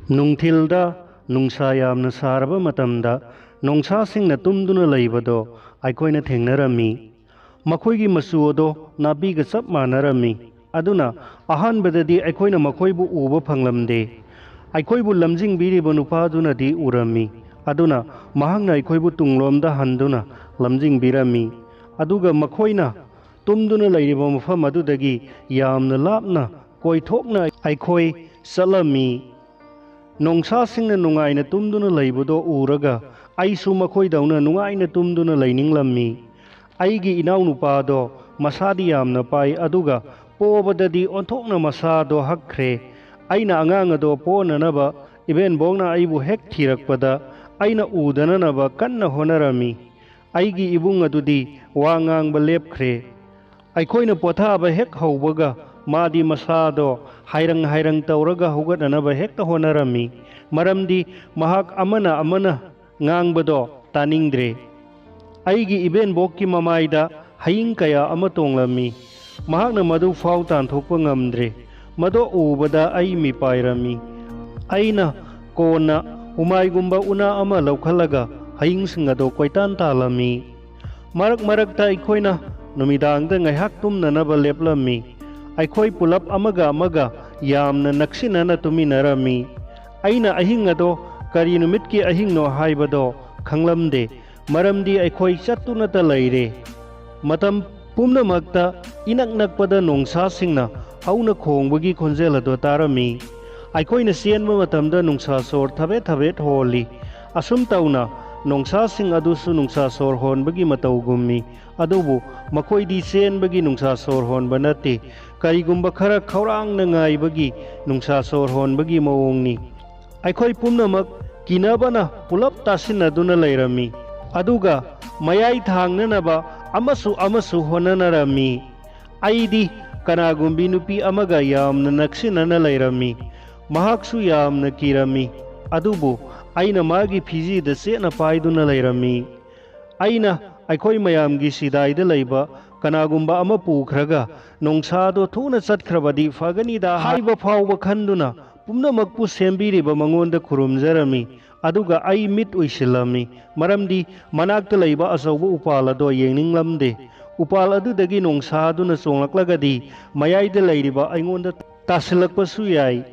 ꯅꯨꯡꯊꯤꯜꯗ ꯅꯨꯡꯁꯥ ꯌꯥꯝꯅ ꯁꯥꯔꯕ ꯃꯇꯝꯗ ꯅꯣꯡꯁꯥꯁꯤꯡꯅ ꯇꯨꯝꯗꯨꯅ ꯂꯩꯕꯗꯣ ꯑꯩꯈꯣꯏꯅ ꯊꯦꯡꯅꯔꯝꯃꯤ꯫ ꯃꯈꯣꯏꯒꯤ ꯃꯆꯨ ꯑꯗꯣ ꯅꯥꯄꯤꯒ ꯆꯞ ꯃꯥꯟꯅꯔꯝꯃꯤ꯫ ꯑꯗꯨꯅ ꯑꯍꯥꯟꯕꯗꯗꯤ ꯑꯩꯈꯣꯏꯅ ꯃꯈꯣꯏꯕꯨ ꯎꯕ ꯐꯪꯂꯝꯗꯦ꯫ ꯑꯩꯈꯣꯏꯕꯨ ꯂꯝꯖꯤꯡꯕꯤꯔꯤꯕ ꯅꯨꯄꯥꯗꯨꯅꯗꯤ ꯎꯔꯝꯃꯤ꯫ ꯑꯗꯨꯅ ꯃꯍꯥꯛꯅ ꯑꯩꯈꯣꯏꯕꯨ ꯇꯨꯡꯂꯣꯝꯗ ꯍꯟꯗꯨꯅ ꯂꯝꯖꯤꯡꯕꯤꯔꯝꯃꯤ꯫ ꯑꯗꯨꯒ ꯃꯈꯣꯏꯅ ꯇꯨꯝꯗꯨꯅ ꯂꯩꯔꯤꯕ ꯃꯐꯝ ꯑꯗꯨꯗꯒꯤ ꯌꯥꯝꯅ ꯂꯥꯞꯅ ꯀꯣꯏꯊꯣꯛꯅ ꯑꯩꯈꯣꯏ ꯆꯠꯂꯝꯃꯤ꯫ ꯅꯣꯡꯁꯥꯁꯤꯡꯅ ꯅꯨꯡꯉꯥꯏꯅ ꯇꯨꯝꯗꯨꯅ ꯂꯩꯕꯗꯣ ꯎꯔꯒ ꯑꯩꯁꯨ ꯃꯈꯣꯏꯗꯧꯅ ꯅꯨꯡꯉꯥꯏꯅ ꯇꯨꯝꯗꯨꯅ ꯂꯩꯅꯤꯡꯂꯝꯃꯤ꯫ ꯑꯩꯒꯤ ꯏꯅꯥꯎꯅꯨꯄꯥꯗꯣ ꯃꯁꯥꯗꯤ ꯌꯥꯝꯅ ꯄꯥꯏ, ꯑꯗꯨꯒ ꯄꯣꯕꯗꯗꯤ ꯑꯣꯟꯊꯣꯛꯅ ꯃꯁꯥꯗꯣ ꯍꯛꯈ꯭ꯔꯦ꯫ ꯑꯩꯅ ꯑꯉꯥꯡ ꯑꯗꯣ ꯄꯣꯅꯅꯕ ꯏꯕꯦꯟꯕꯣꯛꯅ ꯑꯩꯕꯨ ꯍꯦꯛ ꯊꯤꯔꯛꯄꯗ ꯑꯩꯅ ꯎꯗꯅꯅꯕ ꯀꯟꯅ ꯍꯣꯠꯅꯔꯝꯃꯤ꯫ ꯑꯩꯒꯤ ꯏꯕꯨꯡ ꯑꯗꯨꯗꯤ ꯋꯥ ꯉꯥꯡꯕ ꯂꯦꯞꯈ꯭ꯔꯦ꯫ ꯑꯩꯈꯣꯏꯅ ꯄꯣꯊꯥꯕ ꯍꯦꯛ ꯍꯧꯕꯒ ꯃꯥꯗꯤ ꯃꯁꯥꯗꯣ ꯍꯥꯏꯔꯪ ꯍꯥꯏꯔꯪ ꯇꯧꯔꯒ ꯍꯧꯒꯠꯅꯅꯕ ꯍꯦꯛꯇ ꯍꯣꯠꯅꯔꯝꯃꯤ꯫ ꯃꯔꯝꯗꯤ ꯃꯍꯥꯛ ꯑꯃꯅ ꯉꯥꯡꯕꯗꯣ ꯇꯥꯅꯤꯡꯗ꯭ꯔꯦ꯫ ꯑꯩꯒꯤ ꯏꯕꯦꯟꯕꯣꯛꯀꯤ ꯃꯃꯥꯏꯗ ꯍꯌꯤꯡ ꯀꯌꯥ ꯑꯃ ꯇꯣꯡꯂꯝꯃꯤ꯫ ꯃꯍꯥꯛꯅ ꯃꯗꯨ ꯐꯥꯎ ꯇꯥꯟꯊꯣꯛꯄ ꯉꯝꯗ꯭ꯔꯦ꯫ ꯃꯗꯣ ꯎꯕꯗ ꯑꯩ ꯃꯤꯄꯥꯏꯔꯝꯃꯤ꯫ ꯑꯩꯅ ꯀꯣꯟꯅ ꯎꯃꯥꯏꯒꯨꯝꯕ ꯎꯅꯥ ꯑꯃ ꯂꯧꯈꯠꯂꯒ ꯍꯌꯤꯡꯁꯤꯡ ꯑꯗꯣ ꯀꯣꯏꯇꯥꯟ ꯇꯥꯜꯂꯝꯃꯤ꯫ ꯃꯔꯛ ꯃꯔꯛꯇ ꯑꯩꯈꯣꯏꯅ ꯅꯨꯃꯤꯗꯥꯡꯗ ꯉꯥꯏꯍꯥꯛ ꯇꯨꯝꯅꯅꯕ ꯂꯦꯞꯂꯝꯃꯤ꯫ ꯑꯩꯈꯣꯏ ꯄꯨꯂꯞ ꯑꯃꯒ ꯌꯥꯝꯅ ꯅꯛꯁꯤꯟꯅꯅ ꯇꯨꯃꯤꯟꯅꯔꯝꯃꯤ꯫ ꯑꯩꯅ ꯑꯍꯤꯡ ꯑꯗꯣ ꯀꯔꯤ ꯅꯨꯃꯤꯠꯀꯤ ꯑꯍꯤꯡꯅꯣ ꯍꯥꯏꯕꯗꯣ ꯈꯪꯂꯝꯗꯦ, ꯃꯔꯝꯗꯤ ꯑꯩꯈꯣꯏ ꯆꯠꯇꯨꯅꯇ ꯂꯩꯔꯦ꯫ ꯃꯇꯝ ꯄꯨꯝꯅꯃꯛꯇ ꯏꯅꯛ ꯅꯛꯄꯗ ꯅꯣꯡꯁꯥꯁꯤꯡꯅ ꯍꯧꯅ ꯈꯣꯡꯕꯒꯤ ꯈꯣꯟꯖꯦꯜ ꯑꯗꯣ ꯇꯥꯔꯝꯃꯤ꯫ ꯑꯩꯈꯣꯏꯅ ꯆꯦꯟꯕ ꯃꯇꯝꯗ ꯅꯨꯡꯁꯥ ꯁꯣꯔ ꯊꯕꯦꯠ ꯊꯕꯦꯠ ꯍꯣꯜꯂꯤ꯫ ꯑꯁꯨꯝ ꯇꯧꯅ ꯅꯣꯡꯁꯥꯁꯤꯡ ꯑꯗꯨꯁꯨ ꯅꯨꯡꯁꯥ ꯁꯣꯔ ꯍꯣꯟꯕꯒꯤ ꯃꯇꯧꯒꯨꯝꯃꯤ, ꯑꯗꯨꯕꯨ ꯃꯈꯣꯏꯗꯤ ꯆꯦꯟꯕꯒꯤ ꯅꯨꯡꯁꯥ ꯁꯣꯔ ꯍꯣꯟꯕ ꯅꯠꯇꯦ, ꯀꯔꯤꯒꯨꯝꯕ ꯈꯔ ꯈꯧꯔꯥꯡꯅ ꯉꯥꯏꯕꯒꯤ ꯅꯨꯡꯁꯥ ꯁꯣꯔ ꯍꯣꯟꯕꯒꯤ ꯃꯑꯣꯡꯅꯤ꯫ ꯑꯩꯈꯣꯏ ꯄꯨꯝꯅꯃꯛ ꯀꯤꯅꯕꯅ ꯄꯨꯂꯞ ꯇꯥꯁꯤꯟꯅꯗꯨꯅ ꯂꯩꯔꯝꯃꯤ, ꯑꯗꯨꯒ ꯃꯌꯥꯏ ꯊꯥꯡꯅꯅꯕ ꯑꯃꯁꯨ ꯍꯣꯠꯅꯔꯝꯃꯤ꯫ ꯑꯩꯗꯤ ꯀꯅꯥꯒꯨꯝꯕꯤ ꯅꯨꯄꯤ ꯑꯃꯒ ꯌꯥꯝꯅ ꯅꯛꯁꯤꯟꯅꯅ ꯂꯩꯔꯝꯃꯤ꯫ ꯃꯍꯥꯛꯁꯨ ꯌꯥꯝꯅ ꯀꯤꯔꯝꯃꯤ, ꯑꯗꯨꯕꯨ ꯑꯩꯅ ꯃꯥꯒꯤ ꯐꯤꯖꯤꯗ ꯆꯦꯠꯅ ꯄꯥꯏꯗꯨꯅ ꯂꯩꯔꯝꯃꯤ꯫ ꯑꯩꯅ ꯑꯩꯈꯣꯏ ꯃꯌꯥꯝꯒꯤ ꯁꯤꯗꯥꯏꯗ ꯂꯩꯕ ꯀꯅꯥꯒꯨꯝꯕ ꯑꯃ ꯄꯨꯈ꯭ꯔꯒ ꯅꯣꯡꯁꯥꯗꯣ ꯊꯨꯅ ꯆꯠꯈ꯭ꯔꯕꯗꯤ ꯐꯒꯅꯤꯗ ꯍꯥꯏꯕ ꯐꯥꯎꯕ ꯈꯟꯗꯨꯅ ꯄꯨꯝꯅꯃꯛꯄꯨ ꯁꯦꯝꯕꯤꯔꯤꯕ ꯃꯉꯣꯟꯗ ꯈꯨꯔꯨꯝꯖꯔꯝꯃꯤ꯫ ꯑꯗꯨꯒ ꯑꯩ ꯃꯤꯠ ꯎꯏꯁꯤꯜꯂꯝꯃꯤ, ꯃꯔꯝꯗꯤ ꯃꯅꯥꯛꯇ ꯂꯩꯕ ꯑꯆꯧꯕ ꯎꯄꯥꯜ ꯑꯗꯣ ꯌꯦꯡꯅꯤꯡꯂꯝꯗꯦ꯫ ꯎꯄꯥꯜ ꯑꯗꯨꯗꯒꯤ ꯅꯣꯡꯁꯥꯗꯨꯅ ꯆꯣꯡꯂꯛꯂꯒꯗꯤ ꯃꯌꯥꯏꯗ ꯂꯩꯔꯤꯕ ꯑꯩꯉꯣꯟꯗ ꯇꯥꯁꯤꯜꯂꯛꯄꯁꯨ ꯌꯥꯏ꯫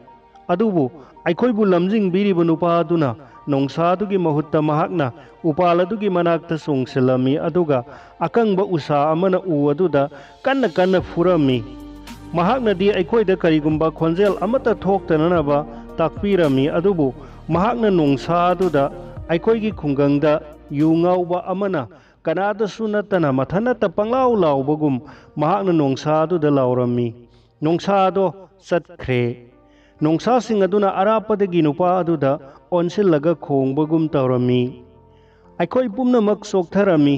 ꯑꯗꯨꯕꯨ ꯑꯩꯈꯣꯏꯕꯨ ꯂꯝꯖꯤꯡꯕꯤꯔꯤꯕ ꯅꯨꯄꯥ ꯑꯗꯨꯅ ꯅꯣꯡꯁꯥꯗꯨꯒꯤ ꯃꯍꯨꯠꯇ ꯃꯍꯥꯛꯅ ꯎꯄꯥꯜ ꯑꯗꯨꯒꯤ ꯃꯅꯥꯛꯇ ꯆꯣꯡꯁꯤꯜꯂꯝꯃꯤ, ꯑꯗꯨꯒ ꯑꯀꯪꯕ ꯎꯁꯥ ꯑꯃꯅ ꯎ ꯑꯗꯨꯗ ꯀꯟꯅ ꯐꯨꯔꯝꯃꯤ꯫ ꯃꯍꯥꯛꯅꯗꯤ ꯑꯩꯈꯣꯏꯗ ꯀꯔꯤꯒꯨꯝꯕ ꯈꯣꯟꯖꯦꯜ ꯑꯃꯠꯇ ꯊꯣꯛꯇꯅꯅꯕ ꯇꯥꯛꯄꯤꯔꯝꯃꯤ, ꯑꯗꯨꯕు ꯃꯍꯥꯛꯅ ꯅꯣꯡꯁꯥ ꯑꯗꯨꯗ ꯑꯩꯈꯣꯏꯒꯤ ꯈꯨꯡꯒꯪꯗ ꯌꯨ ꯉꯥꯎꯕ ꯑꯃꯅ ꯀꯅꯥꯗꯁꯨ ꯅꯠꯇꯅ ꯃꯊꯟꯇ ꯄꯪꯂꯥꯎ ꯂꯥꯎꯕꯒꯨꯝ ꯃꯍꯥꯛꯅ ꯅꯣꯡꯁꯥ ꯑꯗꯨꯗ ꯂꯥꯎꯔꯝꯃꯤ꯫ ꯅꯣꯡꯁꯥꯗꯣ ꯆꯠꯈ꯭ꯔꯦ꯫ ꯅꯣꯡꯁꯥꯁꯤꯡ ꯑꯗꯨꯅ ꯑꯔꯥꯞꯄꯗꯒꯤ ꯅꯨꯄꯥ ꯑꯗꯨꯗ ꯑꯣꯟꯁꯤꯜꯂꯒ ꯈꯣꯡꯕꯒꯨꯝ ꯇꯧꯔꯝꯃꯤ꯫ ꯑꯩꯈꯣꯏ ꯄꯨꯝꯅꯃꯛ ꯆꯣꯛꯊꯔꯝꯃꯤ꯫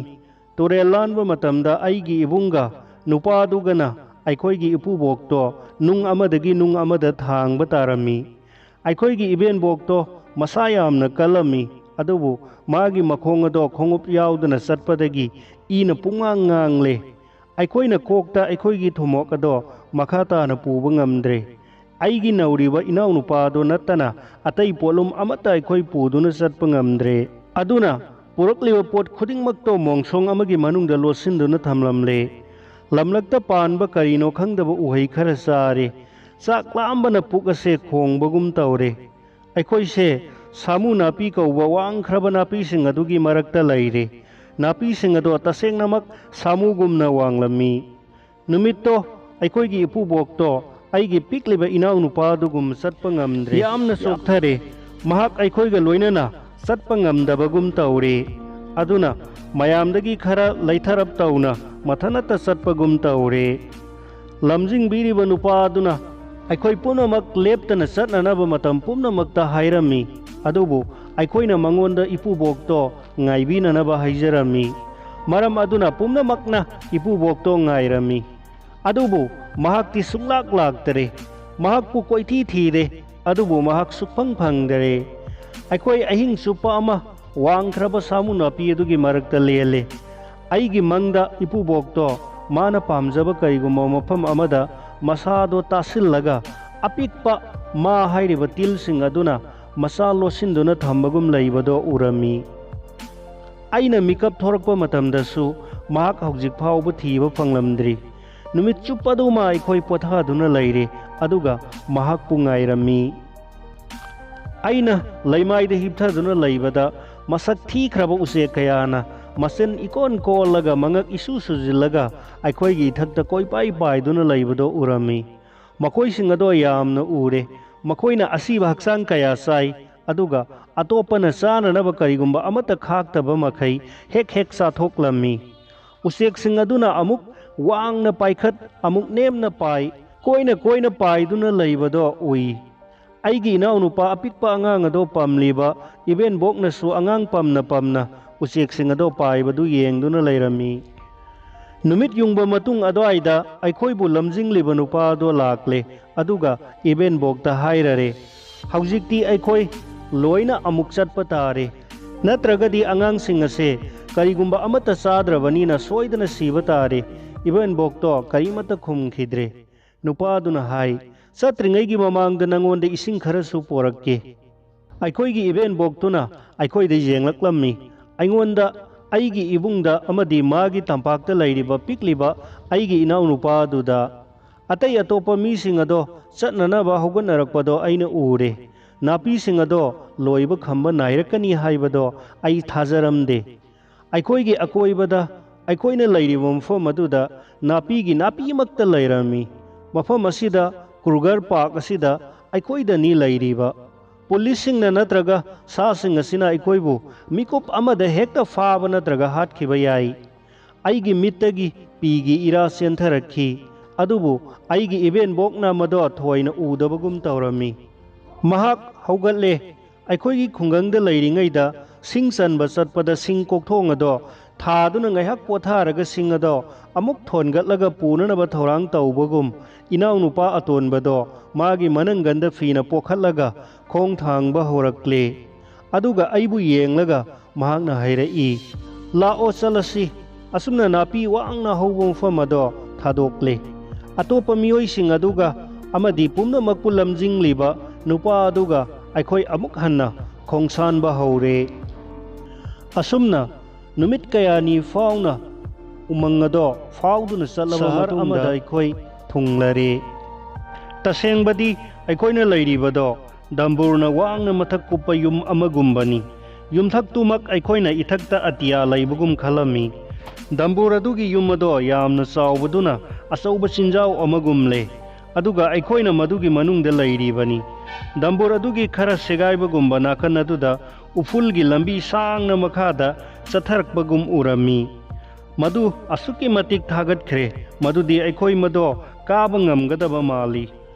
ꯇꯨꯔꯦꯜ ꯂꯥꯟꯕ ꯃꯇꯝꯗ ꯑꯩꯒꯤ ꯏꯕꯨꯡꯒ ꯅꯨꯄꯥꯗꯨꯒꯅ ꯑꯩꯈꯣꯏꯒꯤ ꯏꯄꯨꯕꯣꯛꯇꯣ ꯅꯨꯡ ꯑꯃꯗꯒꯤ ꯅꯨꯡ ꯑꯃꯗ ꯊꯥꯡꯕ ꯇꯥꯔꯝꯃꯤ꯫ ꯑꯩꯈꯣꯏꯒꯤ ꯏꯕꯦꯟꯕꯣꯛꯇꯣ ꯃꯁꯥ ꯌꯥꯝꯅ ꯀꯜꯂꯝꯃꯤ, ꯑꯗꯨꯕꯨ ꯃꯥꯒꯤ ꯃꯈꯣꯡ ꯑꯗꯣ ꯈꯣꯡꯎꯞ ꯌꯥꯎꯗꯅ ꯆꯠꯄꯗꯒꯤ ꯏꯅ ꯄꯨꯡꯉꯥꯡ ꯉꯥꯡꯂꯦ꯫ ꯑꯩꯈꯣꯏꯅ ꯀꯣꯛꯇ ꯑꯩꯈꯣꯏꯒꯤ ꯊꯨꯝꯃꯣꯛ ꯑꯗꯣ ꯃꯈꯥ ꯇꯥꯅ ꯄꯨꯕ ꯉꯝꯗ꯭ꯔꯦ꯫ ꯑꯩꯒꯤ ꯅꯧꯔꯤꯕ ꯏꯅꯥꯎꯅꯨꯄꯥꯗꯣ ꯅꯠꯇꯅ ꯑꯇꯩ ꯄꯣꯠꯂꯨꯝ ꯑꯃꯠꯇ ꯑꯩꯈꯣꯏ ꯄꯨꯗꯨꯅ ꯆꯠꯄ ꯉꯝꯗ꯭ꯔꯦ꯫ ꯑꯗꯨꯅ ꯄꯨꯔꯛꯂꯤꯕ ꯄꯣꯠ ꯈꯨꯗꯤꯡꯃꯛꯇꯣ ꯃꯣꯡꯁꯣꯡ ꯑꯃꯒꯤ ꯃꯅꯨꯡꯗ ꯂꯣꯠꯁꯤꯟꯗꯨꯅ ꯊꯝꯂꯝꯂꯦ꯫ ꯂꯝꯂꯛꯇ ꯄꯥꯟꯕ ꯀꯔꯤꯅꯣ ꯈꯪꯗꯕ ꯎꯍꯩ ꯈꯔ ꯆꯥꯔꯦ꯫ ꯆꯥꯛ ꯂꯥꯝꯕꯅ ꯄꯨꯛ ꯑꯁꯦ ꯈꯣꯡꯕꯒꯨꯝ ꯇꯧꯔꯦ꯫ ꯑꯩꯈꯣꯏꯁꯦ ꯁꯥꯃꯨ ꯅꯥꯄꯤ ꯀꯧꯕ ꯋꯥꯡꯈ꯭ꯔꯕ ꯅꯥꯄꯤꯁꯤꯡ ꯑꯗꯨꯒꯤ ꯃꯔꯛꯇ ꯂꯩꯔꯦ꯫ ꯅꯥꯄꯤꯁꯤꯡ ꯑꯗꯣ ꯇꯁꯦꯡꯅꯃꯛ ꯁꯥꯃꯨꯒꯨꯝꯅ ꯋꯥꯡꯂꯝꯃꯤ꯫ ꯅꯨꯃꯤꯠꯇꯣ ꯑꯩꯈꯣꯏꯒꯤ ꯏꯄꯨꯕꯣꯛꯇꯣ ꯑꯩꯒꯤ ꯄꯤꯛꯂꯤꯕ ꯏꯅꯥꯎꯅꯨꯄꯥꯗꯨꯒꯨꯝ ꯆꯠꯄ ꯉꯝꯗ꯭ꯔꯦ, ꯌꯥꯝꯅ ꯆꯣꯛꯊꯔꯦ꯫ ꯃꯍꯥꯛ ꯑꯩꯈꯣꯏꯒ ꯂꯣꯏꯅꯅ ꯆꯠꯄ ꯉꯝꯗꯕꯒꯨꯝ ꯇꯧꯔꯦ꯫ ꯑꯗꯨꯅ ꯃꯌꯥꯝꯗꯒꯤ ꯈꯔ ꯂꯩꯊꯔꯞ ꯇꯧꯅ ꯃꯊꯟꯇ ꯆꯠꯄꯒꯨꯝ ꯇꯧꯔꯦ꯫ ꯂꯝꯖꯤꯡꯕꯤꯔꯤꯕ ꯅꯨꯄꯥ ꯑꯗꯨꯅ ꯑꯩꯈꯣꯏ ꯄꯨꯝꯅꯃꯛ ꯂꯦꯞꯇꯅ ꯆꯠꯅꯅꯕ ꯃꯇꯝ ꯄꯨꯝꯅꯃꯛꯇ ꯍꯥꯏꯔꯝꯃꯤ, ꯑꯗꯨꯕꯨ ꯑꯩꯈꯣꯏꯅ ꯃꯉꯣꯟꯗ ꯏꯄꯨꯕꯣꯛꯇꯣ ꯉꯥꯏꯕꯤꯅꯅꯕ ꯍꯥꯏꯖꯔꯝꯃꯤ꯫ ꯃꯔꯝ ꯑꯗꯨꯅ ꯄꯨꯝꯅꯃꯛꯅ ꯏꯄꯨꯕꯣꯛꯇꯣ ꯉꯥꯏꯔꯝꯃꯤ, ꯑꯗꯨꯕꯨ ꯃꯍꯥꯛꯇꯤ ꯁꯨꯡꯂꯥꯛ ꯂꯥꯛꯇꯔꯦ꯫ ꯃꯍꯥꯛꯄꯨ ꯀꯣꯏꯊꯤ ꯊꯤꯔꯦ, ꯑꯗꯨꯕꯨ ꯃꯍꯥꯛ ꯁꯨꯛꯐꯪ ꯐꯪꯗꯔꯦ꯫ ꯑꯩꯈꯣꯏ ꯑꯍꯤꯡ ꯆꯨꯞꯄ ꯑꯃ ꯋꯥꯡꯈ꯭ꯔꯕ ꯁꯥꯃꯨ ꯅꯥꯄꯤ ꯑꯗꯨꯒꯤ ꯃꯔꯛꯇ ꯂꯦꯜꯂꯦ꯫ ꯑꯩꯒꯤ ꯃꯪꯗ ꯏꯄꯨꯕꯣꯛꯇꯣ ꯃꯥꯅ ꯄꯥꯝꯖꯕ ꯀꯔꯤꯒꯨꯝꯕ ꯃꯐꯝ ꯑꯃꯗ ꯃꯁꯥꯗꯣ ꯇꯥꯁꯤꯜꯂꯒ ꯑꯄꯤꯛꯄ ꯃꯥ ꯍꯥꯏꯔꯤꯕ ꯇꯤꯜꯁꯤꯡ ꯑꯗꯨꯅ masa losinduna thambagum leibado urami. Aina mikap thorakpa matamdasu mahak hojik phauba thiba phanglamdri. Numit chuppaduma aikhoi pothaduna leire aduga mahak pu ngairami. Aina leimaida hipthaduna leibada masak thikraba use kayana masen ikon kollaga mangak isu sujillaga aikhoi gi ithakta koipai paiduna leibado urami. Makoi singado yamna ure makoina asiba haksang kaya sai aduga atopana sananaba karigumba amata khaktaba makhai hek sathoklammi. Usek singaduna amuk wangna paikhat amuk nemna pai koina paiduna leibado ui. Aigi inau nupa apikpa angang ado pamliba iben bokna su angang pamna usek singado paibadu yengduna leirami. Numit yungba matung adwaida aikhoibu lamjingliba nupa ado lakle aduga iben bokta hairare haujikti aikhoi loina amuk chatpa tare natragadi angang singase karigumba amata sadrabanina soidana siba tare iben bokto karimata khumkhidre nupa aduna hai satringai gi mamangda nangonda ising kharasu porakke aikhoi iben boktuna aikhoi de yenglaklammi aingonda aigi ibungda amadi magi tampakta leiriba pikliba aigi inau nupa duda atai atopa mi singado chatnanaba hogannarakpado aina ure napi singado loiba khamba nairakani haibado ai thajaramde aikhoi akoibada aikoina leiriba mafam aduda napi makta leirami mafam asida Kruger Park asida aikoida ni leiriba policing नत्रगा सासिंग असिना अखोइबु मिकुप अमदा हेक्ता फाब नत्रगा हाटखिबा याई आइगी मित्तगी piggy इरा सेंथरखी अदुबु आइगी Eben बोकना मदो थोइना उदबगुम तौरमी महाक हौगले अखोइगी खुंगंगदा लैरिङैदा सिंग चनबा चटपदा सिंग कोकथोंग अदो थादुना ngaiहak पोथारगा सिंग अदो अमुक थोनगतलगा पुननबा थौरांग तौबगुम इनाउ नुपा अतोनबदो मागी मनंगंदा फीना पोखलगा खोंग थांगबा होरक्ले अदुगा अइबु येंगलगा महाकना हैरई लाओ चलसी असुमना नापी वांगना हौबो मफम अदो थादोकले अतोपा मियोइसिंग अदुगा अमदि पुमनमकपु लमजिंगलिबा नुपा अदुगा अखोइ अमुक हन्ना खोंगसानबा हौरे असुमना नुमित कयानी फाउना उमंगदो फाउदुना चलबा मतुंगदा अखोइ थुंगलरे तसेंगबदी अखोइना लैरिबदो दम्बुरना वांगना मथक कुप्पा युम अमगुम्बनी युमथक तुमक अखोइना इथक्ता अतिया लैबगुम खलमी दम्बुर अदुगी युम अदो यामना चावबदुना अचौबा चिंजाव अमगुमले अदुगा अखोइना मदुगी मनुंगदा लैरिबनी दम्बुर अदुगी खरा सेगाइबगुम्बा नाकन अदुदा उफुलगी लंबी सांगना मखादा चथरकबगुम उरमी मदु असुकी मतिक थागतख्रे मदुदी अखोइ मदो काबा ngamgadaba माली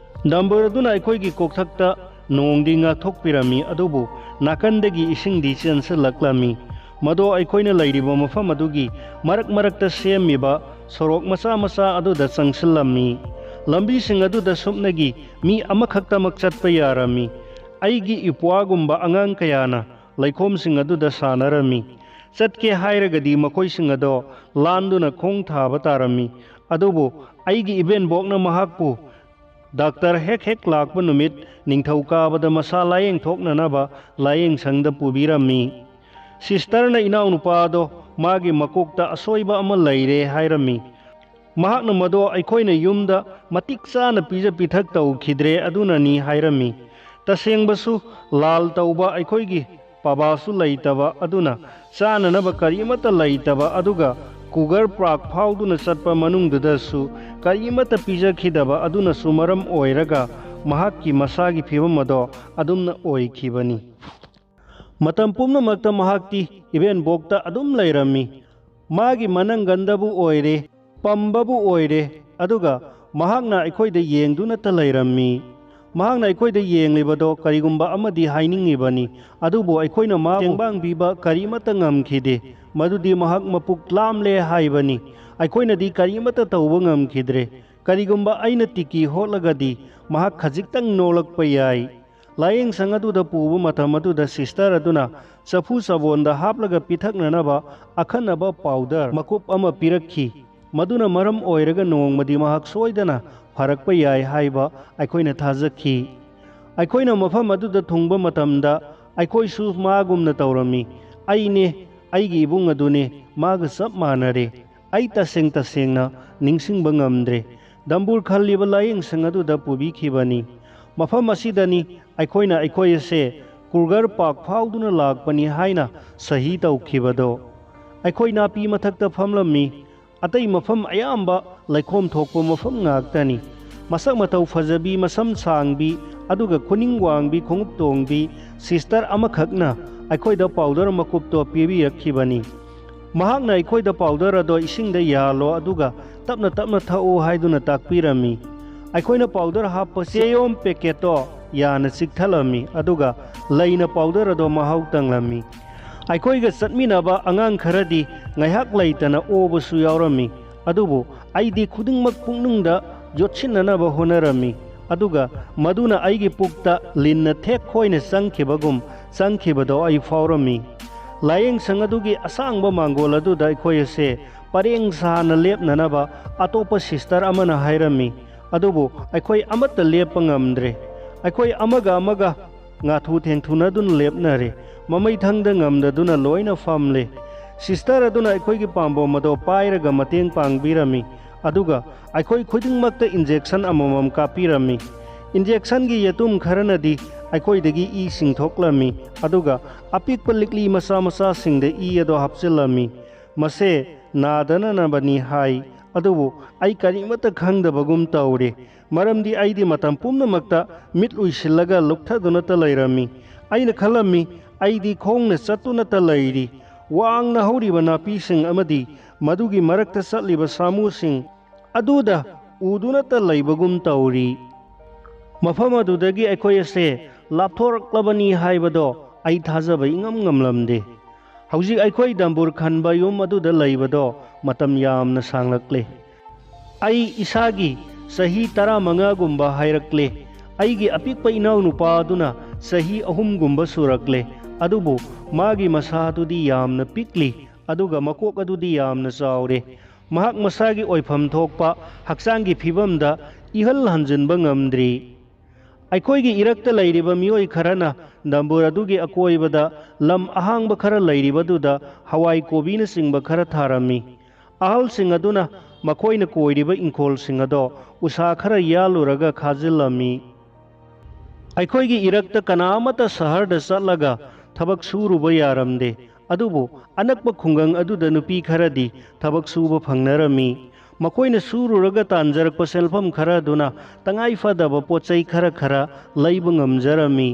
दम्बुर अदुना अखोइगी कोकथक्ता नोंदी ngathokpirami adubu nakandagi isingdi chensalaklammi mado aikoina leiriba mafam adugi marakta semmiba sorok macha aduda changsillammi lambi sing aduda supnagi mi amakhaktamak chatpa yarami aigi ipwagumba angang kayana laikhom sing aduda sanarami chatke hairagadi makoi sing ado landuna khong thaba tarami adubu aigi iben bokna mahakpu Doctor hek lakpa numit ningthau kabada masa layeng thoknanaba layeng sangda pubirami sister na inaw nupado magi makokta asoiba ama leire hairami mahakna mado aikoina yumda matik chana pija pithak tau khidre aduna ni hairami tasengbasu lal tauba aikoigi pabasu leitaba aduna chana naba karimata leitaba aduga Cougar Park fauduna chatpa manungdudasu karimata pijakhidaba aduna sumaram oiraga mahakki masagi phibam ado adumna oikhibani matam pumnamakta mahakti iben bokta adum leirami magi manangandabu oire pambabu oire aduga mahakna aikhoida yengduna ta leirami mahakna aikhoida yenglibado karigumba amadi hainingibani adubu aikhoina ma tengbang biba karimata ngamkhide madudi mahak mapuk lamle haibani aikhoina di karimata tauba ngamkhidre karigumba aina tiki holagadi mahak khajiktang nolakpa yai layeng sangaduda pubu mathamaduda sister aduna chafu sabonda haplaga pithaknanaba akhanaba powder makup ama pirakhi maduna maram oiraga nongmadi mahak soidana farakpa yai haiba aikhoina thajakhi ꯑꯩꯈꯣꯏꯅ ꯃꯐꯝ ꯑꯗꯨꯗ ꯊꯨꯡꯕ ꯃꯇꯝꯗ ꯑꯩꯈꯣꯏꯁꯨ ꯃꯥꯒꯨꯝꯅ ꯇꯧꯔꯝꯃꯤ꯫ ꯑꯩꯅꯦ, ꯑꯩꯒꯤ ꯏꯕꯨꯡ ꯑꯗꯨꯅꯦ, ꯃꯥꯒ ꯆꯞ ꯃꯥꯟꯅꯔꯦ꯫ ꯑꯩ ꯇꯁꯦꯡꯅ ꯅꯤꯡꯁꯤꯡꯕ ꯉꯝꯗ꯭ꯔꯦ꯫ ꯗꯝꯕꯨꯔ ꯈꯜꯂꯤꯕ ꯂꯥꯏꯌꯦꯡꯁꯪ ꯑꯗꯨꯗ ꯄꯨꯕꯤꯈꯤꯕꯅꯤ꯫ ꯃꯐꯝ ꯑꯁꯤꯗꯅꯤ ꯑꯩꯈꯣꯏꯅ ꯑꯩꯈꯣꯏ ꯑꯁꯦ ꯀꯨꯔꯒꯔ ꯄꯥꯛ ꯐꯥꯎꯗꯨꯅ ꯂꯥꯛꯄꯅꯤ ꯍꯥꯏꯅ ꯁꯍꯤ ꯇꯧꯈꯤꯕꯗꯣ꯫ ꯑꯩꯈꯣꯏ ꯅꯥꯄꯤ ꯃꯊꯛꯇ ꯐꯝꯂꯝꯃꯤ꯫ ꯑꯇꯩ ꯃꯐꯝ ꯑꯌꯥꯝꯕ ꯂꯩꯈꯣꯝ ꯊꯣꯛꯄ ꯃꯐꯝ ꯉꯥꯛꯇꯅꯤ꯫ ꯃꯁꯛ ꯃꯇꯧ ꯐꯖꯕꯤ, ꯃꯁꯝ ꯁꯥꯡꯕꯤ, ꯑꯗꯨꯒ ꯈꯨꯅꯤꯡ ꯋꯥꯡꯕꯤ ꯈꯣꯡꯎꯞ ꯇꯣꯡꯕꯤ ꯁꯤꯁꯇꯔ ꯑꯃꯈꯛꯅ ꯑꯩꯈꯣꯏꯗ ꯄꯥꯎꯗꯔ ꯃꯀꯨꯞꯇꯣ ꯄꯤꯕꯤꯔꯛꯈꯤꯕꯅꯤ꯫ ꯃꯍꯥꯛꯅ ꯑꯩꯈꯣꯏꯗ ꯄꯥꯎꯗꯔ ꯑꯗꯣ ꯏꯁꯤꯡꯗ ꯌꯥꯜꯂꯣ ꯑꯗꯨꯒ ꯇꯞꯅ ꯇꯞꯅ ꯊꯛꯎ ꯍꯥꯏꯗꯨꯅ ꯇꯥꯛꯄꯤꯔꯝꯃꯤ꯫ ꯑꯩꯈꯣꯏꯅ ꯄꯥꯎꯗꯔ ꯍꯥꯞꯄ ꯆꯦꯌꯣꯝ ꯄꯦꯀꯦꯠꯇꯣ ꯌꯥꯅ ꯆꯤꯛꯊꯠꯂꯝꯃꯤ ꯑꯗꯨꯒ ꯂꯩꯅ ꯄꯥꯎꯗꯔ ꯑꯗꯣ ꯃꯍꯥꯎ ꯇꯪꯂꯝꯃꯤ꯫ ꯑꯩꯈꯣꯏꯒ ꯆꯠꯃꯤꯟꯅꯕ ꯑꯉꯥꯡ ꯈꯔꯗꯤ ꯉꯥꯏꯍꯥꯛ ꯂꯩꯇꯅ ꯑꯣꯕꯁꯨ ꯌꯥꯎꯔꯝꯃꯤ꯫ ꯑꯗꯨꯕꯨ ꯑꯩꯗꯤ ꯈꯨꯗꯤꯡꯃꯛ ꯄꯨꯛꯅꯨꯡꯗ ꯌꯣꯠꯁꯤꯟꯅꯅꯕ ꯍꯣꯠꯅꯔꯝꯃꯤ, ꯑꯗꯨꯒ ꯃꯗꯨꯅ ꯑꯩꯒꯤ ꯄꯨꯛꯇ ꯂꯤꯟꯅ ꯊꯦꯛ ꯈꯣꯏꯅ ꯆꯪꯈꯤꯕꯒꯨꯝ ꯆꯪꯈꯤꯕꯗꯣ ꯑꯩ ꯐꯥꯎꯔꯝꯃꯤ꯫ ꯂꯥꯏꯌꯦꯡꯁꯪ ꯑꯗꯨꯒꯤ ꯑꯁꯥꯡꯕ ꯃꯥꯡꯒꯣꯜ ꯑꯗꯨꯗ ꯑꯩꯈꯣꯏ ꯑꯁꯦ ꯄꯔꯦꯡ ꯁꯥꯅ ꯂꯦꯞꯅꯅꯕ ꯑꯇꯣꯞꯄ ꯁꯤꯁꯇꯔ ꯑꯃꯅ ꯍꯥꯏꯔꯝꯃꯤ, ꯑꯗꯨꯕꯨ ꯑꯩꯈꯣꯏ ꯑꯃꯠꯇ ꯂꯦꯞꯄ ꯉꯝꯗ꯭ꯔꯦ꯫ ꯑꯩꯈꯣꯏ ꯑꯃꯒ ꯉꯥꯊꯨ ꯊꯦꯡꯊꯨꯅꯗꯨꯅ ꯂꯦꯞꯅꯔꯦ, ꯃꯃꯩꯊꯪꯗ ꯉꯝꯗꯗꯨꯅ ꯂꯣꯏꯅ ꯐꯝꯂꯦ꯫ ꯁꯤꯁꯇꯔ ꯑꯗꯨꯅ ꯑꯩꯈꯣꯏꯒꯤ ꯄꯥꯝꯕꯣꯝ ꯑꯗꯣ ꯄꯥꯏꯔꯒ ꯃꯇꯦꯡ ꯄꯥꯡꯕꯤꯔꯝꯃꯤ, ꯑꯗꯨꯒ ꯑꯩꯈꯣꯏ ꯈꯨꯗꯤꯡꯃꯛꯇ ꯏꯟꯖꯦꯛꯁꯟ ꯑꯃꯃꯝ ꯀꯥꯞꯄꯤꯔꯝꯃꯤ꯫ ꯏꯟꯖꯦꯛꯁꯟꯒꯤ ꯌꯦꯇꯨꯝ ꯈꯔꯅꯗꯤ ꯑꯩꯈꯣꯏꯗꯒꯤ ꯏ ꯆꯤꯡꯊꯣꯛꯂꯝꯃꯤ, ꯑꯗꯨꯒ ꯑꯄꯤꯛꯄ ꯂꯤꯛꯂꯤ ꯃꯆꯥ ꯃꯆꯥꯁꯤꯡꯗ ꯏ ꯑꯗꯣ ꯍꯥꯞꯆꯤꯜꯂꯝꯃꯤ꯫ ꯃꯁꯦ ꯅꯥꯗꯅꯅꯕꯅꯤ ꯍꯥꯏ, ꯑꯗꯨꯕꯨ ꯑꯩ ꯀꯔꯤꯃꯠꯇ ꯈꯪꯗꯕꯒꯨꯝ ꯇꯧꯔꯦ, ꯃꯔꯝꯗꯤ ꯑꯩꯗꯤ ꯃꯇꯝ ꯄꯨꯝꯅꯃꯛꯇ ꯃꯤꯠ ꯎꯏꯁꯤꯜꯂꯒ ꯂꯨꯞꯊꯗꯨꯅꯇ ꯂꯩꯔꯝꯃꯤ꯫ ꯑꯩꯅ ꯈꯜꯂꯝꯃꯤ ꯑꯩꯗꯤ ꯈꯣꯡꯅ ꯆꯠꯇꯨꯅꯇ ꯂꯩꯔꯤ꯫ ꯋꯥꯡꯅ ꯍꯧꯔꯤꯕ ꯅꯥꯄꯤꯁꯤꯡ ꯑꯃꯗꯤ ꯃꯗꯨꯒꯤ ꯃꯔꯛꯇ ꯆꯠꯂꯤꯕ ꯁꯥꯃꯨꯁꯤꯡ ꯑꯗꯨꯗ ꯎꯗꯨꯅꯇ ꯂꯩꯕꯒꯨꯝ ꯇꯧꯔꯤ꯫ ꯃꯐꯝ ꯑꯗꯨꯗꯒꯤ ꯑꯩꯈꯣꯏ ꯑꯁꯦ ꯂꯥꯞꯊꯣꯔꯛꯂꯕꯅꯤ ꯍꯥꯏꯕꯗꯣ ꯑꯩ ꯊꯥꯖꯕ ꯏꯉꯝ ꯉꯝꯂꯝꯗꯦ꯫ ꯍꯧꯖꯤꯛ ꯑꯩꯈꯣꯏ ꯗꯝꯕꯨꯔ ꯈꯟꯕ ꯌꯨꯝ ꯑꯗꯨꯗ ꯂꯩꯕꯗꯣ ꯃꯇꯝ ꯌꯥꯝꯅ ꯁꯥꯡꯂꯛꯂꯦ꯫ ꯑꯩ ꯏꯁꯥꯒꯤ ꯆꯍꯤ 15ꯒꯨꯝꯕ ꯍꯥꯏꯔꯛꯂꯦ꯫ ꯑꯩꯒꯤ ꯑꯄꯤꯛꯄ ꯏꯅꯥꯎꯅꯨꯄꯥ ꯑꯗꯨꯅ ꯆꯍꯤ 3ꯒꯨꯝꯕ ꯁꯨꯔꯛꯂꯦ, ꯑꯗꯨꯕꯨ ꯃꯥꯒꯤ ꯃꯁꯥꯗꯨꯗꯤ ꯌꯥꯝꯅ ꯄꯤꯛꯂꯤ, ꯑꯗꯨꯒ ꯃꯀꯣꯛ ꯑꯗꯨꯗꯤ ꯌꯥꯝꯅ ꯆꯥꯎꯔꯦ꯫ ꯃꯍꯥꯛ ꯃꯁꯥꯒꯤ ꯑꯣꯏꯐꯝ ꯊꯣꯛꯄ ꯍꯛꯆꯥꯡꯒꯤ ꯐꯤꯕꯝꯗ ꯏꯍꯜ ꯍꯟꯖꯤꯟꯕ ꯉꯝꯗ꯭ꯔꯤ꯫ ꯑꯩꯈꯣꯏꯒꯤ ꯏꯔꯛꯇ ꯂꯩꯔꯤꯕ ꯃꯤꯑꯣꯏ ꯈꯔꯅ ꯗꯝꯕꯨꯔ ꯑꯗꯨꯒꯤ ꯑꯀꯣꯏꯕꯗ ꯂꯝ ꯑꯍꯥꯡꯕ ꯈꯔ ꯂꯩꯔꯤꯕꯗꯨꯗ ꯍꯋꯥꯏ ꯀꯣꯕꯤꯅꯆꯤꯡꯕ ꯈꯔ ꯊꯥꯔꯝꯃꯤ꯫ ꯑꯍꯜꯁꯤꯡ ꯑꯗꯨꯅ ꯃꯈꯣꯏꯅ ꯀꯣꯏꯔꯤꯕ ꯏꯪꯈꯣꯜꯁꯤꯡ ꯑꯗꯣ ꯎꯁꯥ ꯈꯔ ꯌꯥꯜꯂꯨꯔꯒ ꯈꯥꯖꯤꯜꯂꯝꯃꯤ꯫ ꯑꯩꯈꯣꯏꯒꯤ ꯏꯔꯛꯇ ꯀꯅꯥ ꯑꯃꯠꯇ ꯁꯍꯔꯗ ꯆꯠꯂꯒ ꯊꯕꯛ ꯁꯨꯔꯨꯕ ꯌꯥꯔꯝꯗꯦ, ꯑꯗꯨꯕꯨ ꯑꯅꯛꯄ ꯈꯨꯡꯒꯪ ꯑꯗꯨꯗ ꯅꯨꯄꯤ ꯈꯔꯗꯤ ꯊꯕꯛ ꯁꯨꯕ ꯐꯪꯅꯔꯝꯃꯤ꯫ ꯃꯈꯣꯏꯅ ꯁꯨꯔꯨꯔꯒ ꯇꯥꯟꯖꯔꯛꯄ ꯁꯦꯟꯐꯝ ꯈꯔ ꯑꯗꯨꯅ ꯇꯉꯥꯏ ꯐꯗꯕ ꯄꯣꯠꯆꯩ ꯈꯔ ꯂꯩꯕ ꯉꯝꯖꯔꯝꯃꯤ꯫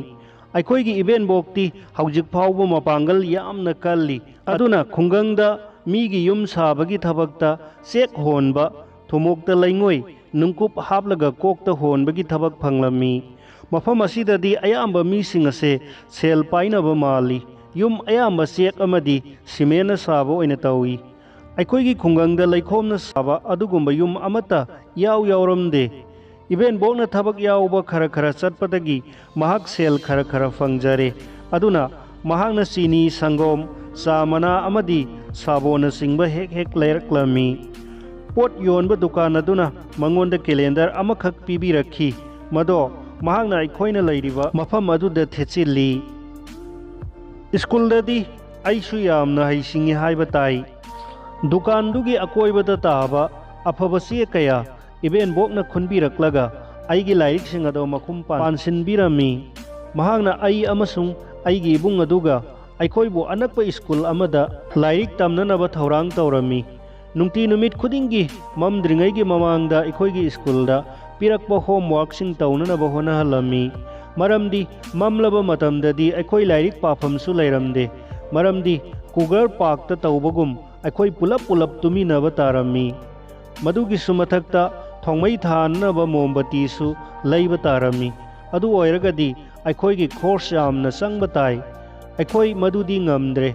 ꯑꯩꯈꯣꯏꯒꯤ ꯏꯕꯦꯟꯕꯣꯛꯇꯤ ꯍꯧꯖꯤꯛ ꯐꯥꯎꯕ ꯃꯄꯥꯡꯒꯜ ꯌꯥꯝꯅ ꯀꯜꯂꯤ, ꯑꯗꯨꯅ ꯈꯨꯡꯒꯪꯗ ꯃꯤꯒꯤ ꯌꯨꯝ ꯁꯥꯕꯒꯤ ꯊꯕꯛꯇ ꯆꯦꯛ ꯍꯣꯟꯕ, ꯊꯨꯃꯣꯛꯇ ꯂꯩꯉꯣꯏ ꯅꯨꯡꯀꯨꯞ ꯍꯥꯞꯂꯒ ꯀꯣꯛꯇ ꯍꯣꯟꯕꯒꯤ ꯊꯕꯛ ꯐꯪꯂꯝꯃꯤ꯫ ꯃꯐꯝ ꯑꯁꯤꯗꯗꯤ ꯑꯌꯥꯝꯕ ꯃꯤꯁꯤꯡ ꯑꯁꯦ ꯁꯦꯜ ꯄꯥꯏꯅꯕ ꯃꯥꯜꯂꯤ꯫ ꯌꯨꯝ ꯑꯌꯥꯝꯕ ꯆꯦꯛ ꯑꯃꯗꯤ ꯁꯤꯃꯦꯟꯅ ꯁꯥꯕ ꯑꯣꯏꯅ ꯇꯧꯏ꯫ ꯑꯩꯈꯣꯏꯒꯤ ꯈꯨꯡꯒꯪꯗ ꯂꯩꯈꯣꯝꯅ ꯁꯥꯕ ꯑꯗꯨꯒꯨꯝꯕ ꯌꯨꯝ ꯑꯃꯠꯇ ꯌꯥꯎꯔꯝꯗꯦ꯫ ꯏꯕꯦꯟꯕꯣꯛꯅ ꯊꯕꯛ ꯌꯥꯎꯕ ꯈꯔ ꯆꯠꯄꯗꯒꯤ ꯃꯍꯥꯛ ꯁꯦꯜ ꯈꯔ ꯐꯪꯖꯔꯦ, ꯑꯗꯨꯅ ꯃꯍꯥꯛꯅ ꯆꯤꯅꯤ, ꯁꯪꯒꯣꯝ, ꯆꯥ ꯃꯅꯥ ꯑꯃꯗꯤ ꯁꯥꯕꯣꯟꯅꯆꯤꯡꯕ ꯍꯦꯛ ꯂꯩꯔꯛꯂꯝꯃꯤ꯫ ꯄꯣꯠ ꯌꯣꯟꯕ ꯗꯨꯀꯥꯟ ꯑꯗꯨꯅ ꯃꯉꯣꯟꯗ ꯀꯦꯂꯦꯟꯗꯔ ꯑꯃꯈꯛ ꯄꯤꯕꯤꯔꯛꯈꯤ, ꯃꯗꯣ ꯃꯍꯥꯛꯅ ꯑꯩꯈꯣꯏꯅ ꯂꯩꯔꯤꯕ ꯃꯐꯝ ꯑꯗꯨꯗ ꯊꯦꯠꯆꯤꯜꯂꯤ꯫ ꯁ꯭ꯀꯨꯜꯗꯗꯤ ꯑꯩꯁꯨ ꯌꯥꯝꯅ ꯍꯩꯁꯤꯡꯉꯤ ꯍꯥꯏꯕ ꯇꯥꯏ꯫ ꯗꯨꯀꯥꯟꯗꯨꯒꯤ ꯑꯀꯣꯏꯕꯗ ꯇꯥꯕ ꯑꯐꯕ ꯆꯦ ꯀꯌꯥ ꯏꯕꯦꯟꯕꯣꯛꯅ ꯈꯨꯟꯕꯤꯔꯛꯂꯒ ꯑꯩꯒꯤ ꯂꯥꯏꯔꯤꯛꯁꯤꯡ ꯑꯗꯣ ꯃꯈꯨꯝ ꯄꯥꯟꯁꯤꯟꯕꯤꯔꯝꯃꯤ꯫ ꯃꯍꯥꯛꯅ ꯑꯩ ꯑꯃꯁꯨꯡ ꯑꯩꯒꯤ ꯏꯕꯨꯡ ꯑꯗꯨꯒ ꯑꯩꯈꯣꯏꯕꯨ ꯑꯅꯛꯄ ꯁ꯭ꯀꯨꯜ ꯑꯃꯗ ꯂꯥꯏꯔꯤꯛ ꯇꯝꯅꯅꯕ ꯊꯧꯔꯥꯡ ꯇꯧꯔꯝꯃꯤ꯫ ꯅꯨꯡꯇꯤ ꯅꯨꯃꯤꯠ ꯈꯨꯗꯤꯡꯒꯤ ꯃꯝꯗ꯭ꯔꯤꯉꯩꯒꯤ ꯃꯃꯥꯡꯗ ꯑꯩꯈꯣꯏꯒꯤ ꯁ꯭ꯀꯨꯜꯗ ꯄꯤꯔꯛꯄ ꯍꯣꯝꯋꯥꯔꯛꯁꯤꯡ ꯇꯧꯅꯅꯕ ꯍꯣꯠꯅꯍꯜꯂꯝꯃꯤ, ꯃꯔꯝꯗꯤ ꯃꯝꯂꯕ ꯃꯇꯝꯗꯗꯤ ꯑꯩꯈꯣꯏ ꯂꯥꯏꯔꯤꯛ ꯄꯥꯐꯝꯁꯨ ꯂꯩꯔꯝꯗꯦ, ꯃꯔꯝꯗꯤ ꯀꯨꯒꯔ ꯄꯥꯛꯇ ꯇꯧꯕꯒꯨꯝ ꯑꯩꯈꯣꯏ ꯄꯨꯂꯞ ꯇꯨꯃꯤꯟꯅꯕ ꯇꯥꯔꯝꯃꯤ꯫ ꯃꯗꯨꯒꯤꯁꯨ ꯃꯊꯛꯇ ꯊꯣꯡꯃꯩ ꯊꯥꯅꯅꯕ ꯃꯣꯝꯕꯇꯤꯁꯨ ꯂꯩꯕ ꯇꯥꯔꯝꯃꯤ꯫ ꯑꯗꯨ ꯑꯣꯏꯔꯒꯗꯤ ꯑꯩꯈꯣꯏꯒꯤ ꯈꯣꯔꯁ ꯌꯥꯝꯅ ꯆꯪꯕ ꯇꯥꯏ꯫ ꯑꯩꯈꯣꯏ ꯃꯗꯨꯗꯤ ꯉꯝꯗ꯭ꯔꯦ꯫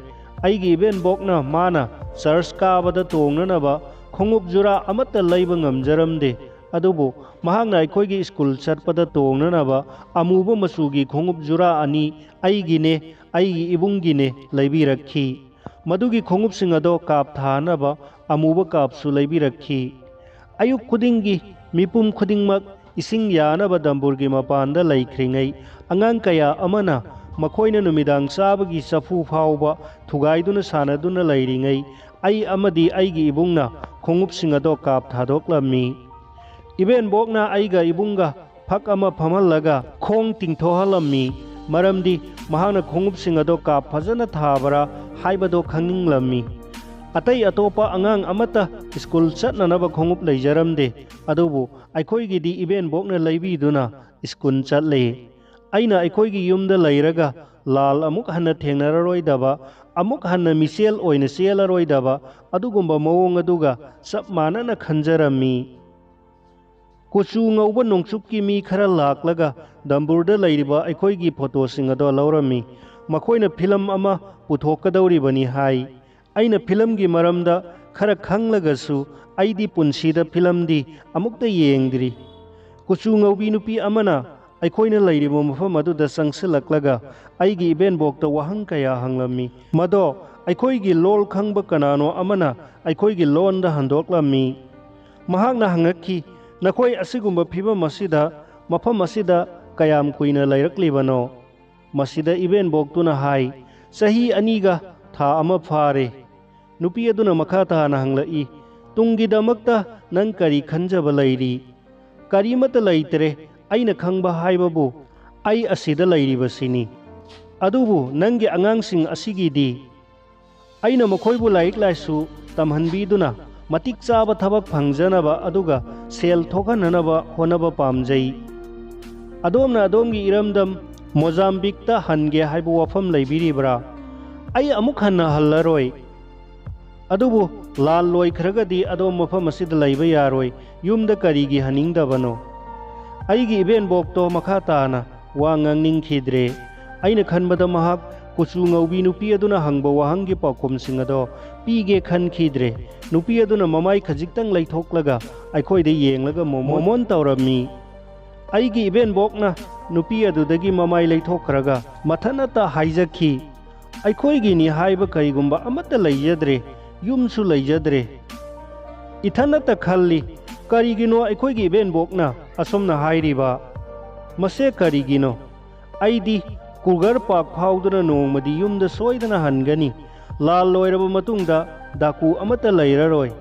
ꯑꯩꯒꯤ ꯏꯕꯦꯟꯕꯣꯛꯅ ꯃꯥꯅ ꯆꯔꯆ ꯀꯥꯕꯗ ꯇꯣꯡꯅꯅꯕ ꯈꯣꯡꯎꯞ ꯖꯨꯔꯥ ꯑꯃꯠꯇ ꯂꯩꯕ ꯉꯝꯖꯔꯝꯗꯦ, ꯑꯗꯨꯕꯨ ꯃꯍꯥꯛꯅ ꯑꯩꯈꯣꯏꯒꯤ ꯁ꯭ꯀꯨꯜ ꯆꯠꯄꯗ ꯇꯣꯡꯅꯅꯕ ꯑꯃꯨꯕ ꯃꯆꯨꯒꯤ ꯈꯣꯡꯎꯞ ꯖꯨꯔꯥ 2 ꯑꯩꯒꯤꯅꯦ, ꯑꯩꯒꯤ ꯏꯕꯨꯡꯒꯤꯅꯦ ꯂꯩꯕꯤꯔꯛꯈꯤ꯫ ꯃꯗꯨꯒꯤ ꯈꯣꯡꯎꯞꯁꯤꯡ ꯑꯗꯣ ꯀꯥꯞ ꯊꯥꯅꯕ ꯑꯃꯨꯕ ꯀꯥꯞꯁꯨ ꯂꯩꯕꯤꯔꯛꯈꯤ꯫ ꯑꯌꯨꯛ ꯈꯨꯗꯤꯡꯒꯤ ꯃꯤꯄꯨꯝ ꯈꯨꯗꯤꯡꯃꯛ ising yanaba damburgi mapanda laikhringai angang kaya amana makoina numidang sabagi safu phauba thugaiduna sanaduna lairingai ai amadi aigi ibungna khongupsing ado kap thadoklammi iben bokna aiga ibunga phak ama phamalaga khong tingthohalammi maramdi mahana khongupsing ado kap phajana thabara haibado khanginglammi atai atopa angang amata school chatnanaba khongup leijaramde adubu aikoigidi iben bokna leibiduna school chatle aina aikoigi yumda leiraga lal amuk hanna thengnararoidaba amuk hanna misel oina selaroidaba adugumba mawong aduga sap manana khanjarammi kuchu ngauba nongchupki mi khara laklaga damburda leiriba aikoigi photo singado laurammi makoina film ama puthokadauribani hai aina film gi maramda khara khanglagasu aidi punsida film di amukta yengdri kuchu ngaubi nupi amana aikoina leiriba mafam aduda sangsilaklaga aigi ben bokta wahang kaya hanglammi mado aikoigi lol khangba kanano amana aikoigi londa handoklammi mahakna hangakki nakoi asigumba phiba masida mafam asida kayam kuina lairaklibano masida iben boktuna hai sahi aniga tha ama phare nupi aduna makha tana hanglai tungidamakta nang kari khanjaba lairi karimata laitre aina khangba haibabu ai asida lairibasini adubu nangi angangsing asigidi aina makhoibu laik laisu tamhanbiduna matik chaba thabak phangjanaba aduga sel thokananaba honaba pamjai adomna adomgi iramdam Mozambique ta hange haibu wafam laibiribra ai amuk hanna hallaroi adubu lal loi khragadi adom mafam asid laiba yaroi yumda karigi haningdabano aigi iben bokto makha tana wa ngangning khidre aina khanbada mahak kuchu ngaubi nupi aduna hangba wahangi pakom singado pige khan khidre nupi aduna mamai khajiktang laithoklaga aikoide yenglaga momon tawrami aigi iben bokna nupi adudagi mamai laithokraga mathanata haijakhi aikoigi ni haiba kaigumba amata laijadre yumsu laijadre ithanata khalli karigino aikoigi iben bokna asomna hairiba mase karigino aidi kugar pak phauduna nongmadi yumda soidana hangani lal loiraba matungda daku amata lairaroi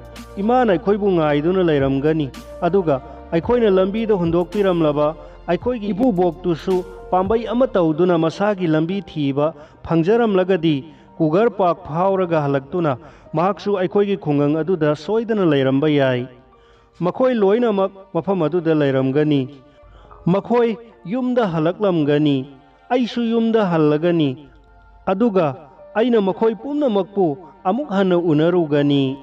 imana aikoibu ngaiduna lairamgani aduga aikoina lambi da hundokpiramlaba aikoigi ibu boktusu pambai ama tawduna masagi lambi thiba phangjaramlagadi kugar pak phauraga halaktuna mahaksu aikoigi khungang aduda soidana lairamba yai makhoi loinamak mafam aduda lairamgani makhoi yumda halaklamgani aisu yumda hallagani aduga aina makhoi pumnamakpu amuk hana unarugani